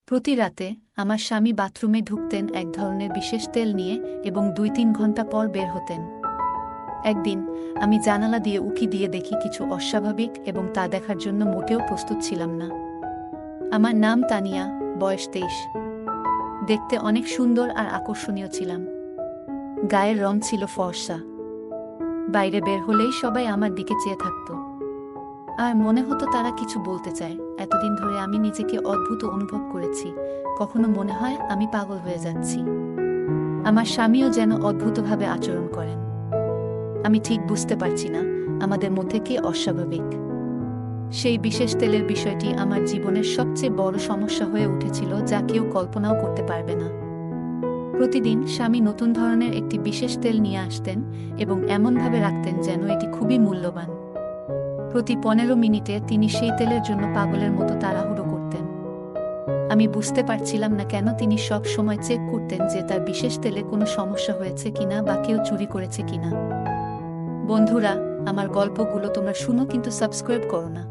প্রতি রাতে আমার স্বামী বাথরুমে ঢুকতেন এক ধরনের বিশেষ তেল নিয়ে এবং ২-৩ ঘন্টা পর বের হতেন। একদিন আমি জানালা দিয়ে উঁকি দিয়ে দেখি কিছু অস্বাভাবিক এবং তা দেখার জন্য মোটেও প্রস্তুত ছিলাম না। আমার নাম তানিয়া, বয়স ২৩। দেখতে অনেক সুন্দর আর আকর্ষণীয় ছিলাম। গায়ের রং ছিল ফর্সা। বাইরে বের হলেই সবাই আমার দিকে চেয়ে থাকত। আর মনে হতো তারা কিছু বলতে চায়। এতদিন ধরে আমি নিজেকে অদ্ভুত অনুভব করেছি। কখনো মনে হয় আমি পাগল হয়ে যাচ্ছি। আমার স্বামীও যেন অদ্ভুতভাবে আচরণ করেন। আমি ঠিক বুঝতে পারছি না আমাদের মধ্যে কে অস্বাভাবিক। সেই বিশেষ তেলের বিষয়টি আমার জীবনের সবচেয়ে বড় সমস্যা হয়ে উঠেছিল, যা কেউ কল্পনাও করতে পারবে না। প্রতিদিন স্বামী নতুন ধরনের একটি বিশেষ তেল নিয়ে আসতেন এবং এমনভাবে রাখতেন যেন এটি খুবই মূল্যবান। প্রতি ১৫ মিনিটে তিনি সেই তেলের জন্য পাগলের মতো তাড়াহুড়ো করতেন। আমি বুঝতে পারছিলাম না কেন তিনি সব সময় চেক করতেন যে তার বিশেষ তেলে কোনো সমস্যা হয়েছে কিনা বা কেউ চুরি করেছে কিনা। বন্ধুরা, আমার গল্পগুলো তোমরা শুনো কিন্তু সাবস্ক্রাইব করো না।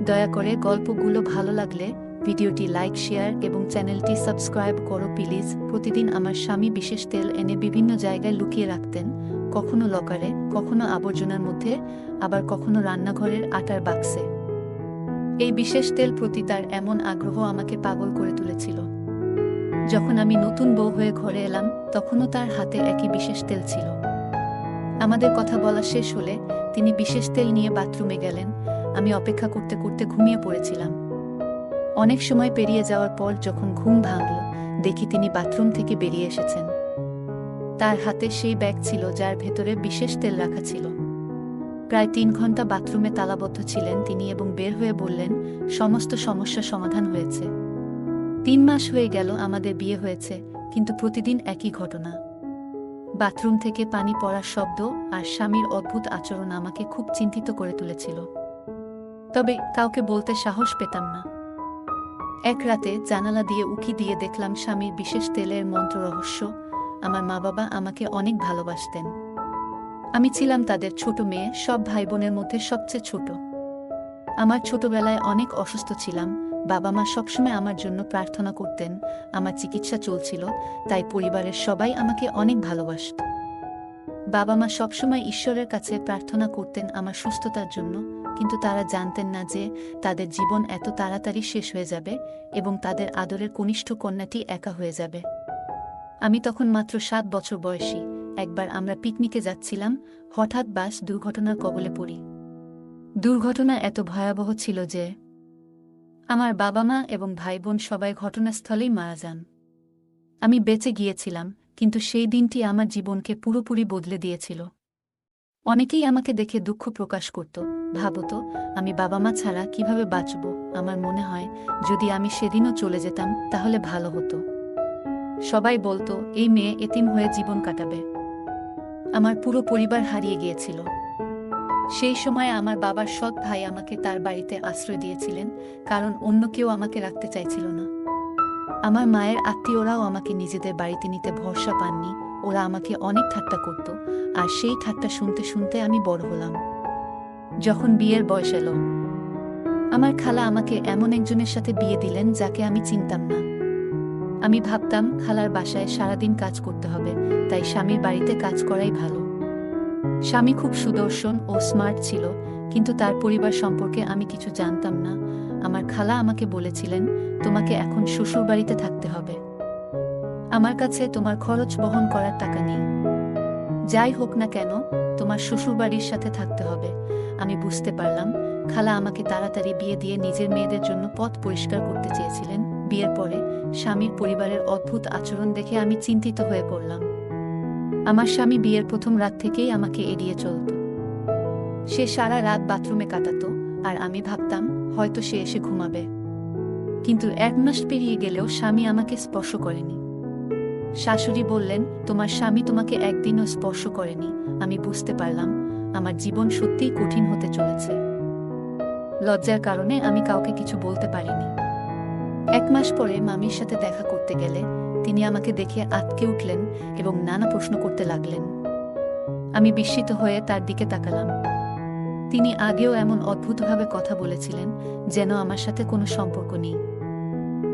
দয়া করে গল্পগুলো ভালো লাগলে ভিডিওটি লাইক, শেয়ার এবং চ্যানেলটি সাবস্ক্রাইব করো প্লিজ। প্রতিদিন আমার স্বামী বিশেষ তেল এনে বিভিন্ন জায়গায় লুকিয়ে রাখতেন, কখনো লকারে, কখনো আবর্জনার মধ্যে, আবার কখনো রান্নাঘরের আটার বাক্সে। এই বিশেষ তেল প্রতি তার এমন আগ্রহ আমাকে পাগল করে তুলেছিল। যখন আমি নতুন বউ হয়ে ঘরে এলাম, তখনও তার হাতে একই বিশেষ তেল ছিল। আমাদের কথা বলা শেষ হলে তিনি বিশেষ তেল নিয়ে বাথরুমে গেলেন। আমি অপেক্ষা করতে করতে ঘুমিয়ে পড়েছিলাম। অনেক সময় পেরিয়ে যাওয়ার পর যখন ঘুম ভাঙল, দেখি তিনি বাথরুম থেকে বেরিয়ে এসেছেন। তার হাতে সেই ব্যাগ ছিল যার ভেতরে বিশেষ তেল রাখা ছিল। প্রায় ৩ ঘন্টা বাথরুমে তালাবদ্ধ ছিলেন তিনি এবং বের হয়ে বললেন, সমস্ত সমস্যা সমাধান হয়েছে। ৩ মাস হয়ে গেল আমাদের বিয়ে হয়েছে, কিন্তু প্রতিদিন একই ঘটনা। বাথরুম থেকে পানি পড়ার শব্দ আর স্বামীর অদ্ভুত আচরণ আমাকে খুব চিন্তিত করে তুলেছিল। তবে কাউকে বলতে সাহস পেতাম না। এক রাতে জানালা দিয়ে উঁকি দিয়ে দেখলাম স্বামীর বিশেষ তেলের মন্ত্র রহস্য। আমার মা-বাবা আমাকে অনেক ভালোবাসতেন। আমি ছিলাম তাদের ছোট মেয়ে, সব ভাই বোনের মধ্যে সবচেয়ে ছোট। আমার ছোটবেলায় অনেক অসুস্থ ছিলাম। বাবা মা সবসময় আমার জন্য প্রার্থনা করতেন। আমার চিকিৎসা চলছিল, তাই পরিবারের সবাই আমাকে অনেক ভালোবাসত। বাবা মা সবসময় ঈশ্বরের কাছে প্রার্থনা করতেন আমার সুস্থতার জন্য, কিন্তু তারা জানতেন না যে তাদের জীবন এত তাড়াতাড়ি শেষ হয়ে যাবে এবং তাদের আদরের কনিষ্ঠ কন্যাটি একা হয়ে যাবে। আমি তখন মাত্র ৭ বছর বয়সী। একবার আমরা পিকনিকে যাচ্ছিলাম, হঠাৎ বাস দুর্ঘটনার কবলে পড়ি। দুর্ঘটনা এত ভয়াবহ ছিল যে আমার বাবা মা এবং ভাই বোন সবাই ঘটনাস্থলেই মারা যান। আমি বেঁচে গিয়েছিলাম, কিন্তু সেই দিনটি আমার জীবনকে পুরোপুরি বদলে দিয়েছিল। অনেকেই আমাকে দেখে দুঃখ প্রকাশ করত, ভাবত আমি বাবা মা ছাড়া কিভাবে বাঁচব। আমার মনে হয় যদি আমি সেদিনও চলে যেতাম তাহলে ভালো হতো। সবাই বলতো এই মেয়ে এতিম হয়ে জীবন কাটাবে। আমার পুরো পরিবার হারিয়ে গিয়েছিল। সেই সময় আমার বাবার সৎ ভাই আমাকে তার বাড়িতে আশ্রয় দিয়েছিলেন, কারণ অন্য কেউ আমাকে রাখতে চাইছিল না। আমার মায়ের আত্মীয়রাও আমাকে নিজেদের বাড়িতে নিতে ভরসা পাননি। ওরা আমাকে অনেক ঠাট্টা করত, আর সেই ঠাট্টা শুনতে শুনতে আমি বড় হলাম। যখন বিয়ের বয়স এলো, আমার খালা আমাকে এমন একজনের সাথে বিয়ে দিলেন যাকে আমি চিনতাম না। আমি ভাবতাম খালার বাসায় সারাদিন কাজ করতে হবে, তাই স্বামীর বাড়িতে কাজ করাই ভালো। স্বামী খুব সুদর্শন ও স্মার্ট ছিল, কিন্তু তার পরিবার সম্পর্কে আমি কিছু জানতাম না। আমার খালা আমাকে বলেছিলেন, তোমাকে এখন শ্বশুরবাড়িতে থাকতে হবে। আমার কাছে তোমার খরচ বহন করার টাকা নেই। যাই হোক না কেন, তোমার শ্বশুরবাড়ির সাথে থাকতে হবে। আমি বুঝতে পারলাম খালা আমাকে তাড়াতাড়ি বিয়ে দিয়ে নিজের মেয়েদের জন্য পথ পরিষ্কার করতে চেয়েছিলেন। বিয়ের পরে স্বামীর পরিবারের অদ্ভুত আচরণ দেখে আমি চিন্তিত হয়ে পড়লাম। আমার স্বামী বিয়ের প্রথম রাত থেকেই আমাকে এড়িয়ে চলত। সে সারা রাত বাথরুমে কাটাত, আর আমি ভাবতাম হয়তো সে এসে ঘুমাবে। কিন্তু ১ মাস পেরিয়ে গেলেও স্বামী আমাকে স্পর্শ করেনি। শাশুড়ি বললেন, তোমার স্বামী তোমাকে একদিনও স্পর্শ করেনি। আমি বুঝতে পারলাম আমার জীবন সত্যিই কঠিন হতে চলেছে। লজ্জার কারণে আমি কাউকে কিছু বলতে পারিনি। ১ মাস পরে মামির সাথে দেখা করতে গেলে তিনি আমাকে দেখে আঁতকে উঠলেন এবং নানা প্রশ্ন করতে লাগলেন। আমি বিস্মিত হয়ে তার দিকে তাকালাম। তিনি আগেও এমন অদ্ভুতভাবে কথা বলেছিলেন, যেন আমার সাথে কোনো সম্পর্ক নেই।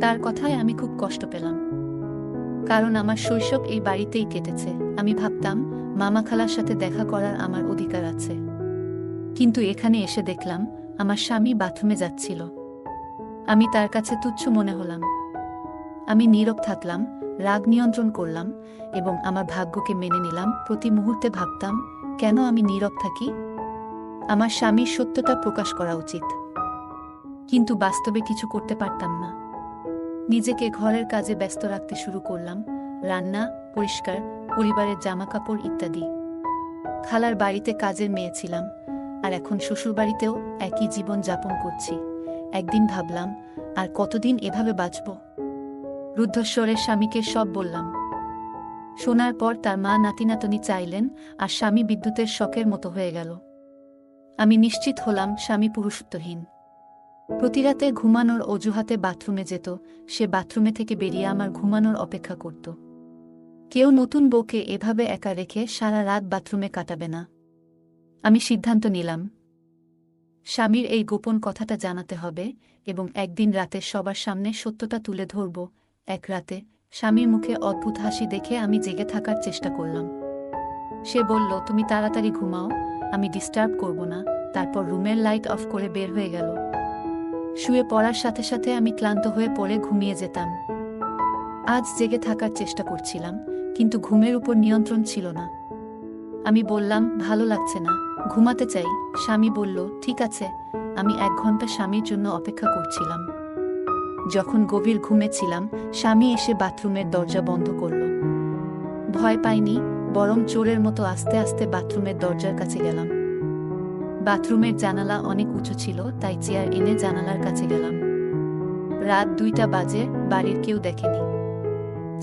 তার কথায় আমি খুব কষ্ট পেলাম, কারণ আমার শৈশব এই বাড়িতেই কেটেছে। আমি ভাবতাম মামা খালার সাথে দেখা করার আমার অধিকার আছে, কিন্তু এখানে এসে দেখলাম আমার স্বামী বাথরুমে যাচ্ছিল। আমি তার কাছে তুচ্ছ মনে হলাম। আমি নীরব থাকলাম, রাগ নিয়ন্ত্রণ করলাম এবং আমার ভাগ্যকে মেনে নিলাম। প্রতি মুহূর্তে ভাবতাম, কেন আমি নীরব থাকি? আমার স্বামীর সত্যটা প্রকাশ করা উচিত, কিন্তু বাস্তবে কিছু করতে পারতাম না। নিজেকে ঘরের কাজে ব্যস্ত রাখতে শুরু করলাম, রান্না, পরিষ্কার, পরিবারের জামাকাপড় ইত্যাদি। খালার বাড়িতে কাজের মেয়ে ছিলাম, আর এখন শ্বশুরবাড়িতেও একই জীবন যাপন করছি। একদিন ভাবলাম, আর কতদিন এভাবে বাঁচব? রুদ্ধস্বরে স্বামীকে সব বললাম। শোনার পর তার মা নাতিনাতনি চাইলেন, আর স্বামী বিদ্যুতের শকের মতো হয়ে গেল। আমি নিশ্চিত হলাম স্বামী পুরুষত্বহীন। প্রতিরাতে ঘুমানোর অজুহাতে বাথরুমে যেত, সে বাথরুমে থেকে বেরিয়ে আমার ঘুমানোর অপেক্ষা করত। কেউ নতুন বউকে এভাবে একা রেখে সারা রাত বাথরুমে কাটাবে না। আমি সিদ্ধান্ত নিলাম, স্বামীর এই গোপন কথাটা জানাতে হবে এবং একদিন রাতে সবার সামনে সত্যটা তুলে ধরব। এক রাতে স্বামীর মুখে অদ্ভুত হাসি দেখে আমি জেগে থাকার চেষ্টা করলাম। সে বলল, তুমি তাড়াতাড়ি ঘুমাও, আমি ডিস্টার্ব করব না। তারপর রুমের লাইট অফ করে বের হয়ে গেল। শুয়ে পড়ার সাথে সাথে আমি ক্লান্ত হয়ে পড়ে ঘুমিয়ে যেতাম। আজ জেগে থাকার চেষ্টা করছিলাম, কিন্তু ঘুমের উপর নিয়ন্ত্রণ ছিল না। আমি বললাম, ভালো লাগছে না, ঘুমাতে চাই। স্বামী বলল, ঠিক আছে। আমি 1 ঘন্টা স্বামীর জন্য অপেক্ষা করছিলাম। যখন গভীর ঘুমে ছিলাম, স্বামী এসে বাথরুমের দরজা বন্ধ করল। ভয় পাইনি, বরং চোরের মতো আস্তে আস্তে বাথরুমের দরজার কাছে গেলাম। বাথরুমের জানালা অনেক উঁচু ছিল, তাই চেয়ার এনে জানালার কাছে গেলাম। রাত 2টা বাজে, বাড়ির কেউ দেখেনি।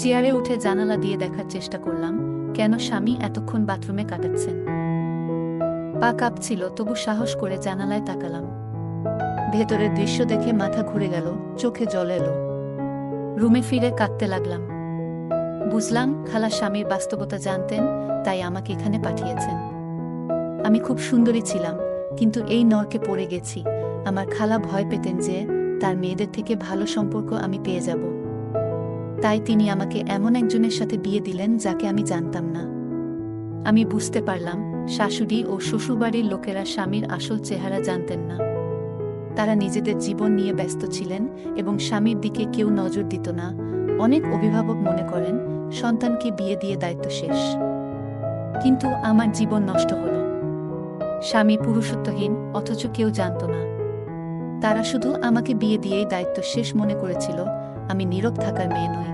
চেয়ারে উঠে জানালা দিয়ে দেখার চেষ্টা করলাম, কেন স্বামী এতক্ষণ বাথরুমে কাটাচ্ছেন। পা কাঁপছিল, তবু সাহস করে জানালায় তাকালাম। ভেতরের দৃশ্য দেখে মাথা ঘুরে গেল, চোখে জল এলো। রুমে ফিরে কাঁদতে লাগলাম। বুঝলাম, খালা স্বামীর বাস্তবতা জানতেন, তাই আমাকে এখানে পাঠিয়েছেন। আমি খুব সুন্দরী ছিলাম, কিন্তু এই নরকে পড়ে গেছি। আমার খালা ভয় পেতেন যে তার মেয়েদের থেকে ভালো সম্পর্ক আমি পেয়ে যাব। তাই তিনি আমাকে এমন একজনের সাথে বিয়ে দিলেন যাকে আমি জানতাম না। আমি বুঝতে পারলাম, শাশুড়ি ও শ্বশুরবাড়ির লোকেরা স্বামীর আসল চেহারা জানতেন না। তারা নিজেদের জীবন নিয়ে ব্যস্ত ছিলেন এবং স্বামীর দিকে কেউ নজর দিত না। অনেক অভিভাবক মনে করেন সন্তানকে বিয়ে দিয়ে দায়িত্ব শেষ, কিন্তু আমার জীবন নষ্ট হলো। স্বামী পুরুষত্বহীন, অথচ কেউ জানত না। তারা শুধু আমাকে বিয়ে দিয়েই দায়িত্ব শেষ মনে করেছিল। আমি নীরব থাকার মেয়ে নই,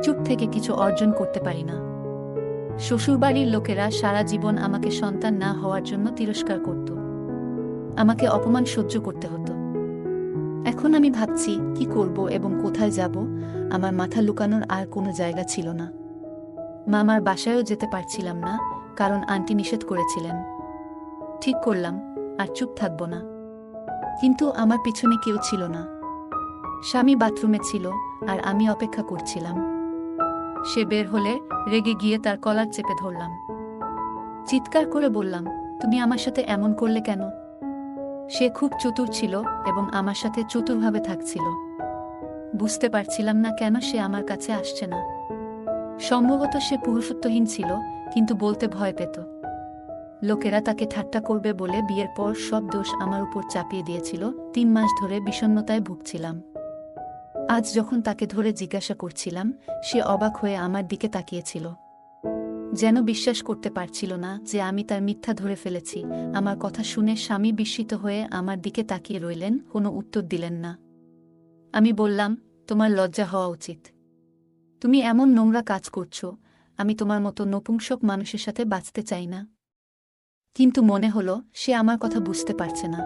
চুপ থেকে কিছু অর্জন করতে পারি না। শ্বশুরবাড়ির লোকেরা সারা জীবন আমাকে সন্তান না হওয়ার জন্য তিরস্কার করত। আমাকে অপমান সহ্য করতে হতো। এখন আমি ভাবছি, কি করব এবং কোথায় যাব। আমার মাথা লুকানোর আর কোনো জায়গা ছিল না। মামার বাসায়ও যেতে পারছিলাম না, কারণ আন্টি নিষেধ করেছিলেন। ঠিক করলাম, আর চুপ থাকব না। কিন্তু আমার পিছনে কেউ ছিল না। স্বামী বাথরুমে ছিল, আর আমি অপেক্ষা করছিলাম। সে বের হলে রেগে গিয়ে তার কলার চেপে ধরলাম। চিৎকার করে বললাম, তুমি আমার সাথে এমন করলে কেন? সে খুব চতুর ছিল এবং আমার সাথে চতুরভাবে থাকছিল। বুঝতে পারছিলাম না কেন সে আমার কাছে আসছে না। সম্ভবত সে পুরুষত্বহীন ছিল, কিন্তু বলতে ভয় পেত। লোকেরা তাকে ঠাট্টা করবে বলে বিয়ের পর সব দোষ আমার উপর চাপিয়ে দিয়েছিল। 3 মাস ধরে বিষণ্ণতায় ভুগছিলাম। আজ যখন তাকে ধরে জিজ্ঞাসা করছিলাম, সে অবাক হয়ে আমার দিকে তাকিয়েছিল, যেন বিশ্বাস করতে পারছিল না যে আমি তার মিথ্যা ধরে ফেলেছি। আমার কথা শুনে স্বামী বিস্মিত হয়ে আমার দিকে তাকিয়ে রইলেন, কোনো উত্তর দিলেন না। আমি বললাম, তোমার লজ্জা হওয়া উচিত। তুমি এমন নোংরা কাজ করছো। আমি তোমার মতো নপুংসক মানুষের সাথে বাঁচতে চাই না। কিন্তু মনে হলো সে আমার কথা বুঝতে পারছে না।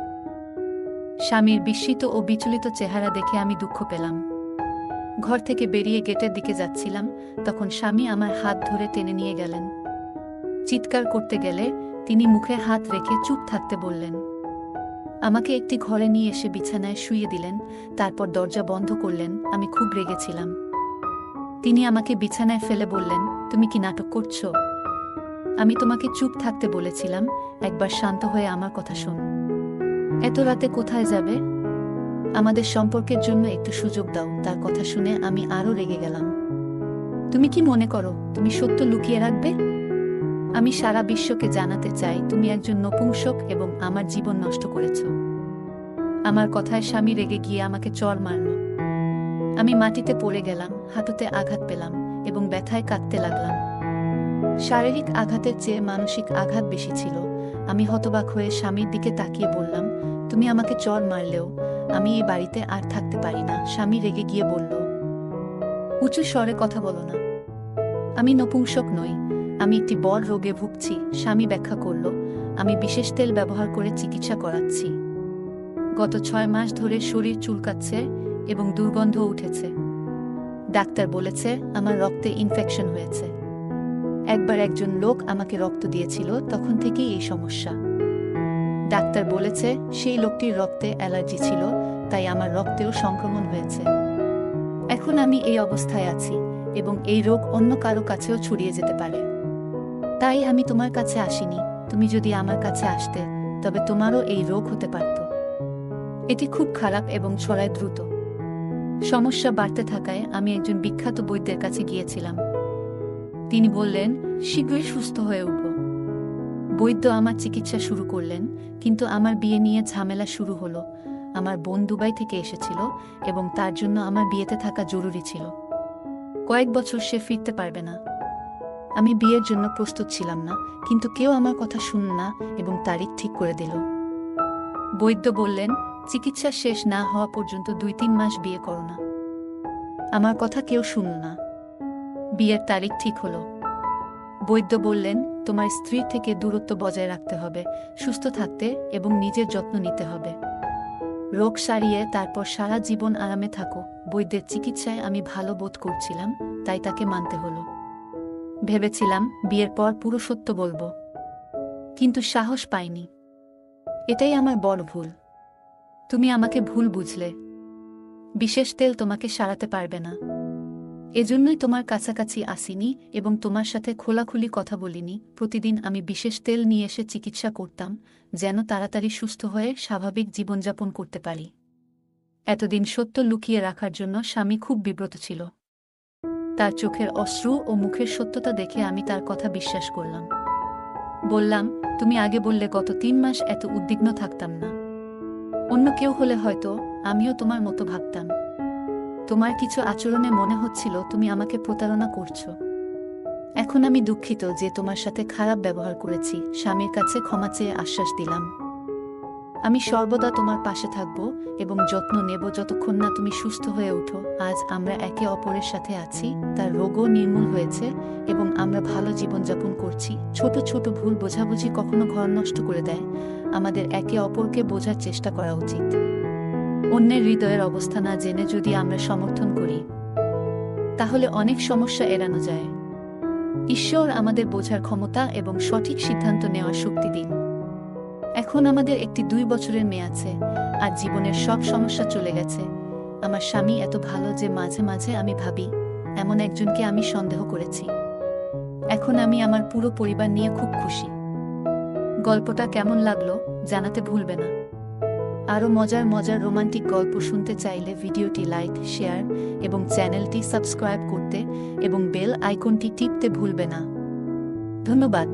স্বামীর বিস্মিত ও বিচলিত চেহারা দেখে আমি দুঃখ পেলাম। ঘর থেকে বেরিয়ে গেটের দিকে যাচ্ছিলাম, তখন স্বামী আমার হাত ধরে টেনে নিয়ে গেলেন। চিৎকার করতে গেলে তিনি মুখে হাত রেখে চুপ থাকতে বললেন। আমাকে একটি ঘরে নিয়ে এসে বিছানায় শুইয়ে দিলেন, তারপর দরজা বন্ধ করলেন। আমি খুব রেগেছিলাম। তিনি আমাকে বিছানায় ফেলে বললেন, তুমি কি নাটক করছো? আমি তোমাকে চুপ থাকতে বলেছিলাম, একবার শান্ত হয়ে আমার কথা শোন। এত রাতে কোথায় যাবে? আমাদের সম্পর্কের জন্য একটু সুযোগ দাও। তার কথা শুনে আমি আরও রেগে গেলাম। তুমি কি মনে করো তুমি সত্য লুকিয়ে রাখবে? আমি সারা বিশ্বকে জানাতে চাই তুমি একজন নপুংসক এবং আমার জীবন নষ্ট করেছ। আমার কথায় স্বামী রেগে গিয়ে আমাকে চড় মারল। আমি মাটিতে পড়ে গেলাম, হাঁটুতে আঘাত পেলাম এবং ব্যথায় কাঁদতে লাগলাম। শারীরিক আঘাতের চেয়ে মানসিক আঘাত বেশি ছিল। আমি হতবাক হয়ে স্বামীর দিকে তাকিয়ে বললাম, তুমি আমাকে চড় মারলেও আমি এই বাড়িতে আর থাকতে পারি না। স্বামী রেগে গিয়ে বলল, উঁচু স্বরে কথা বলো না। আমি নপুংসক নই, আমি একটি বড় রোগে ভুগছি। স্বামী ব্যাখ্যা করল, আমি বিশেষ তেল ব্যবহার করে চিকিৎসা করাচ্ছি। গত 6 মাস ধরে শরীর চুলকাচ্ছে এবং দুর্গন্ধ উঠেছে। ডাক্তার বলেছে আমার রক্তে ইনফেকশন হয়েছে। একবার একজন লোক আমাকে রক্ত দিয়েছিল, তখন থেকেই এই সমস্যা। ডাক্তার বলেছে সেই লোকটির রক্তে অ্যালার্জি ছিল, তাই আমার রক্তেও সংক্রমণ হয়েছে। এখন আমি এই অবস্থায় আছি এবং এই রোগ অন্য কারো কাছেও ছড়িয়ে যেতে পারে। তাই আমি তোমার কাছে আসিনি। তুমি যদি আমার কাছে আসতে তবে তোমারও এই রোগ হতে পারত। এটি খুব খারাপ এবং ছড়ায় দ্রুত। সমস্যা বাড়তে থাকায় আমি একজন বিখ্যাত বৈদ্যের কাছে গিয়েছিলাম। তিনি বললেন শীঘ্রই সুস্থ হয়ে উঠব। বৈদ্য আমার চিকিৎসা শুরু করলেন, কিন্তু আমার বিয়ে নিয়ে ঝামেলা শুরু হলো। আমার বোন দুবাই থেকে এসেছিল এবং তার জন্য আমার বিয়েতে থাকা জরুরি ছিল। কয়েক বছর সে ফিরতে পারবে না। আমি বিয়ের জন্য প্রস্তুত ছিলাম না, কিন্তু কেউ আমার কথা শুনল না এবং তারিখ ঠিক করে দিল। বৈদ্য বললেন চিকিৎসা শেষ না হওয়া পর্যন্ত 2-3 মাস বিয়ে করো না। আমার কথা কেউ শুনল না। বিয়ের তারিখ ঠিক হলো। বৈদ্য বললেন তোমার স্ত্রীর থেকে দূরত্ব বজায় রাখতে হবে, সুস্থ থাকতে এবং নিজের যত্ন নিতে হবে। রোগ সারিয়ে তারপর সারা জীবন আরামে থাকো। বৈদ্যের চিকিৎসায় আমি ভালো বোধ করছিলাম, তাই তাকে মানতে হলো। ভেবেছিলাম বিয়ের পর পুরো সত্য বলবো, কিন্তু সাহস পাইনি। এটাই আমার বড় ভুল। তুমি আমাকে ভুল বুঝলে। বিশেষ তেল তোমাকে সারাতে পারবে না। এজন্যই তোমার কাছাকাছি আসিনি এবং তোমার সাথে খোলাখুলি কথা বলিনি। প্রতিদিন আমি বিশেষ তেল নিয়ে এসে চিকিৎসা করতাম, যেন তাড়াতাড়ি সুস্থ হয়ে স্বাভাবিক জীবনযাপন করতে পারি। এতদিন সত্য লুকিয়ে রাখার জন্য স্বামী খুব বিব্রত ছিল। তার চোখের অশ্রু ও মুখের সত্যতা দেখে আমি তার কথা বিশ্বাস করলাম। বললাম, তুমি আগে বললে গত 3 মাস এত উদ্বিগ্ন থাকতাম না। অন্য কেউ হলে হয়তো আমিও তোমার মতো ভাবতাম। তোমার কিছু আচরণে মনে হচ্ছিল তুমি আমাকে প্রতারণা করছো। এখন আমি দুঃখিত যে তোমার সাথে খারাপ ব্যবহার করেছি। স্বামীর কাছে ক্ষমা চেয়ে আশ্বাস দিলাম, আমি সর্বদা তোমার পাশে থাকব এবং যত্ন নেব যতক্ষণ না তুমি সুস্থ হয়ে ওঠো। আজ আমরা একে অপরের সাথে আছি, তার রোগও নির্মূল হয়েছে এবং আমরা ভালো জীবনযাপন করছি। ছোট ছোট ভুল বোঝাবুঝি কখনো ঘর নষ্ট করে দেয়। আমাদের একে অপরকে বোঝার চেষ্টা করা উচিত। অন্যের হৃদয়ের অবস্থা না জেনে যদি আমরা সমর্থন করি, তাহলে অনেক সমস্যা এড়ানো যায়। ঈশ্বর আমাদের বোঝার ক্ষমতা এবং সঠিক সিদ্ধান্ত নেওয়ার শক্তি দিন। এখন আমাদের একটি 2 বছরের মেয়ে আছে, আর জীবনের সব সমস্যা চলে গেছে। আমার স্বামী এত ভালো যে মাঝে মাঝে আমি ভাবি এমন একজনকে আমি সন্দেহ করেছি। এখন আমি আমার পুরো পরিবার নিয়ে খুব খুশি। গল্পটা কেমন লাগলো জানাতে ভুলবে না। আরও মজার মজার রোমান্টিক গল্প শুনতে চাইলে ভিডিওটি লাইক, শেয়ার এবং চ্যানেলটি সাবস্ক্রাইব করতে এবং বেল আইকনটি টিপতে ভুলবে না। ধন্যবাদ।